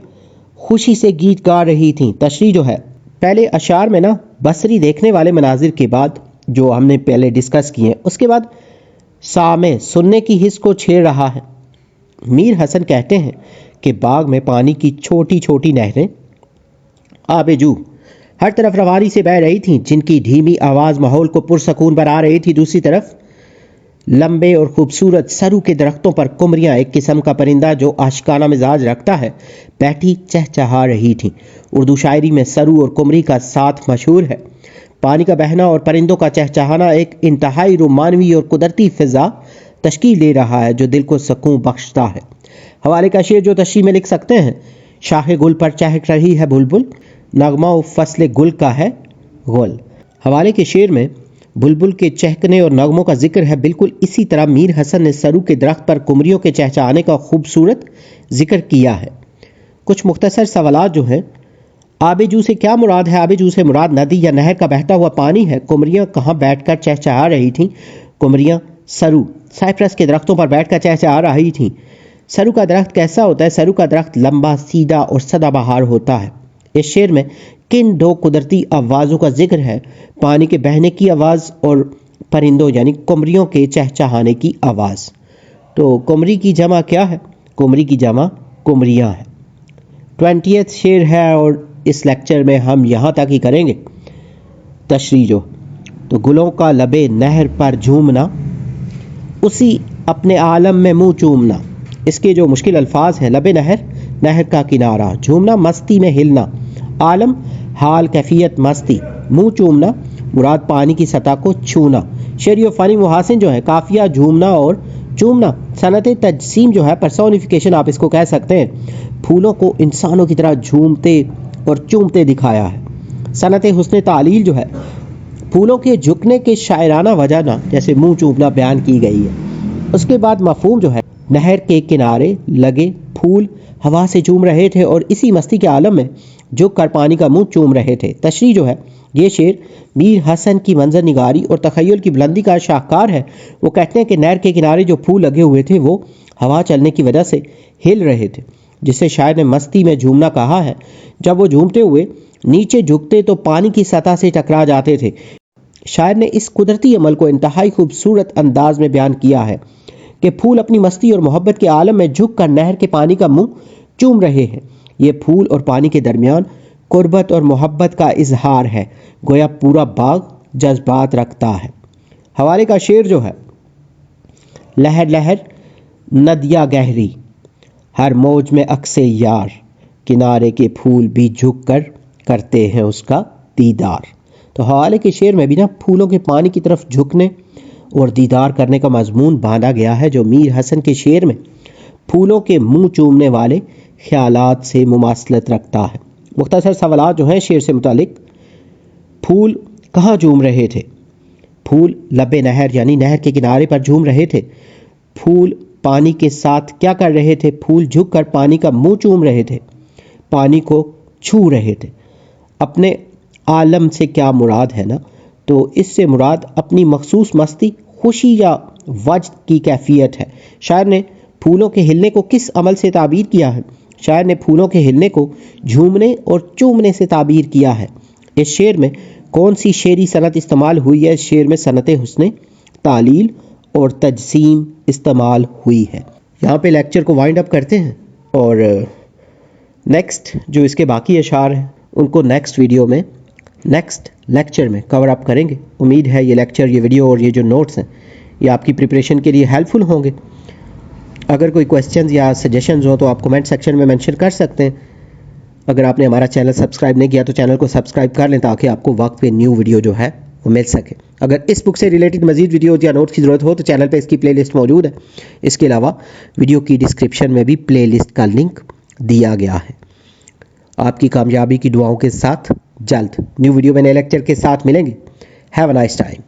خوشی سے گیت گا رہی تھیں۔ تشریح جو ہے، پہلے اشعار میں نا بصری دیکھنے والے مناظر کے بعد جو ہم نے پہلے ڈسکس کیے ہیں، اس کے بعد سامع سننے کی حس کو چھیڑ رہا ہے۔ میر حسن کہتے ہیں کہ باغ میں پانی کی چھوٹی چھوٹی نہریں آب جو ہر طرف روانی سے بہہ رہی تھیں، جن کی دھیمی آواز ماحول کو پرسکون بنا رہی تھی۔ دوسری طرف لمبے اور خوبصورت سرو کے درختوں پر کمریاں، ایک قسم کا پرندہ جو عاشقانہ مزاج رکھتا ہے، بیٹھی چہچہا رہی تھیں۔ اردو شاعری میں سرو اور کمری کا ساتھ مشہور ہے۔ پانی کا بہنا اور پرندوں کا چہچہانا ایک انتہائی رومانوی اور قدرتی فضا تشکیل دے رہا ہے جو دل کو سکون بخشتا ہے۔ حوالے کا شعر جو تشریح میں لکھ سکتے ہیں، شاخ گل پر چہک رہی ہے بلبل، نغمہ و فصل گل کا ہے غل۔ حوالے کے شعر میں بلبل کے چہکنے اور نغموں کا ذکر ہے۔ بالکل اسی طرح میر حسن نے سرو کے درخت پر کمریوں کے چہچہانے کا خوبصورت ذکر کیا ہے۔ کچھ مختصر سوالات جو ہیں، آب جو سے کیا مراد ہے؟ آب جو سے مراد ندی یا نہر کا بہتا ہوا پانی ہے۔ کمریاں کہاں بیٹھ کر چہچہا رہی تھیں؟ کمریاں سرو سائپرس کے درختوں پر بیٹھ کر چہچہا رہی تھیں۔ سرو کا درخت کیسا ہوتا ہے؟ سرو کا درخت لمبا، سیدھا اور سدا بہار ہوتا ہے۔ اس شعر میں کن دو قدرتی آوازوں کا ذکر ہے؟ پانی کے بہنے کی آواز اور پرندوں یعنی کمریوں کے چہچہانے کی آواز۔ تو کمری کی جمع کیا ہے؟ کمری کی جمع کمریاں ہے۔ 20th شعر ہے اور اس لیکچر میں ہم یہاں تک ہی کریں گے تشریح جو، تو گلوں کا لبے نہر پر جھومنا، اسی اپنے عالم میں منہ چومنا۔ اس کے جو مشکل الفاظ ہیں، لبے نہر، نہر کا کنارہ، جھومنا مستی میں ہلنا، عالم حال کیفیت مستی، منہ چومنا مراد پانی کی سطح کو چھونا۔ شعری و فنی محاسن جو ہے، قافیہ جھومنا اور چومنا، صنعت تجسیم جو ہے پرسونیفیکیشن آپ اس کو کہہ سکتے ہیں، پھولوں کو انسانوں کی طرح جھومتے اور چومتے دکھایا ہے۔ صنعت حسن تعلیل جو ہے، پھولوں کے جھکنے کے شاعرانہ وجہ نہ جیسے منہ چومنا بیان کی گئی ہے۔ اس کے بعد مفہوم جو ہے، نہر کے کنارے لگے پھول ہوا سے چوم رہے تھے اور اسی مستی کے عالم میں جھک کر پانی کا منہ چوم رہے تھے۔ تشریح جو ہے، یہ شعر میر حسن کی منظر نگاری اور تخیل کی بلندی کا شاہکار ہے۔ وہ کہتے ہیں کہ نہر کے کنارے جو پھول لگے ہوئے تھے وہ ہوا چلنے کی وجہ سے ہل رہے تھے، جسے شاعر نے مستی میں جھومنا کہا ہے۔ جب وہ جھومتے ہوئے نیچے جھکتے تو پانی کی سطح سے ٹکرا جاتے تھے۔ شاعر نے اس قدرتی عمل کو انتہائی خوبصورت انداز میں بیان کیا ہے کہ پھول اپنی مستی اور محبت کے عالم میں جھک کر نہر کے پانی کا منہ چوم رہے ہیں۔ یہ پھول اور پانی کے درمیان قربت اور محبت کا اظہار ہے، گویا پورا باغ جذبات رکھتا ہے۔ حوالے کا شعر جو ہے، لہر لہر ندیا گہری، ہر موج میں عکس یار، کنارے کے پھول بھی جھک کر کرتے ہیں اس کا دیدار۔ تو حوالے کے شعر میں بھی نا پھولوں کے پانی کی طرف جھکنے اور دیدار کرنے کا مضمون باندھا گیا ہے، جو میر حسن کے شعر میں پھولوں کے منہ چومنے والے خیالات سے مماثلت رکھتا ہے۔ مختصر سوالات جو ہیں شعر سے متعلق، پھول کہاں جھوم رہے تھے؟ پھول لبے نہر یعنی نہر کے کنارے پر جھوم رہے تھے۔ پھول پانی کے ساتھ کیا کر رہے تھے؟ پھول جھک کر پانی کا منہ چوم رہے تھے، پانی کو چھو رہے تھے۔ اپنے عالم سے کیا مراد ہے نا؟ تو اس سے مراد اپنی مخصوص مستی، خوشی یا وجد کی کیفیت ہے۔ شاعر نے پھولوں کے ہلنے کو کس عمل سے تعبیر کیا ہے؟ شاعر نے پھولوں کے ہلنے کو جھومنے اور چومنے سے تعبیر کیا ہے۔ اس شعر میں کون سی شعری صنعت استعمال ہوئی ہے؟ اس شعر میں صنعت حسن تعلیل اور تجسیم استعمال ہوئی ہے۔ یہاں پہ لیکچر کو وائنڈ اپ کرتے ہیں اور نیکسٹ جو اس کے باقی اشعار ہیں ان کو نیکسٹ ویڈیو میں نیکسٹ لیکچر میں کور اپ کریں گے. امید ہے یہ لیکچر، یہ ویڈیو اور یہ جو نوٹس ہیں یہ آپ کی پریپریشن کے لیے ہیلپ فل ہوں گے. اگر کوئی کویسچنز یا سجیشنز ہوں تو آپ کومنٹ سیکشن میں مینشن کر سکتے ہیں. اگر آپ نے ہمارا چینل سبسکرائب نہیں کیا تو چینل کو سبسکرائب کر لیں تاکہ آپ کو وقت پہ نیو ویڈیو جو ہے وہ مل سکے. اگر اس بک سے ریلیٹڈ مزید ویڈیوز یا نوٹس کی ضرورت ہو تو چینل پہ اس کی پلے لسٹ موجود ہے. اس کے علاوہ ویڈیو کی ڈسکرپشن میں بھی پلے لسٹ کا لنک دیا گیا ہے. آپ کی کامیابی کی دعاؤں کے ساتھ جلد نیو ویڈیو میں نئے لیکچر کے ساتھ ملیں گے. Have a nice time.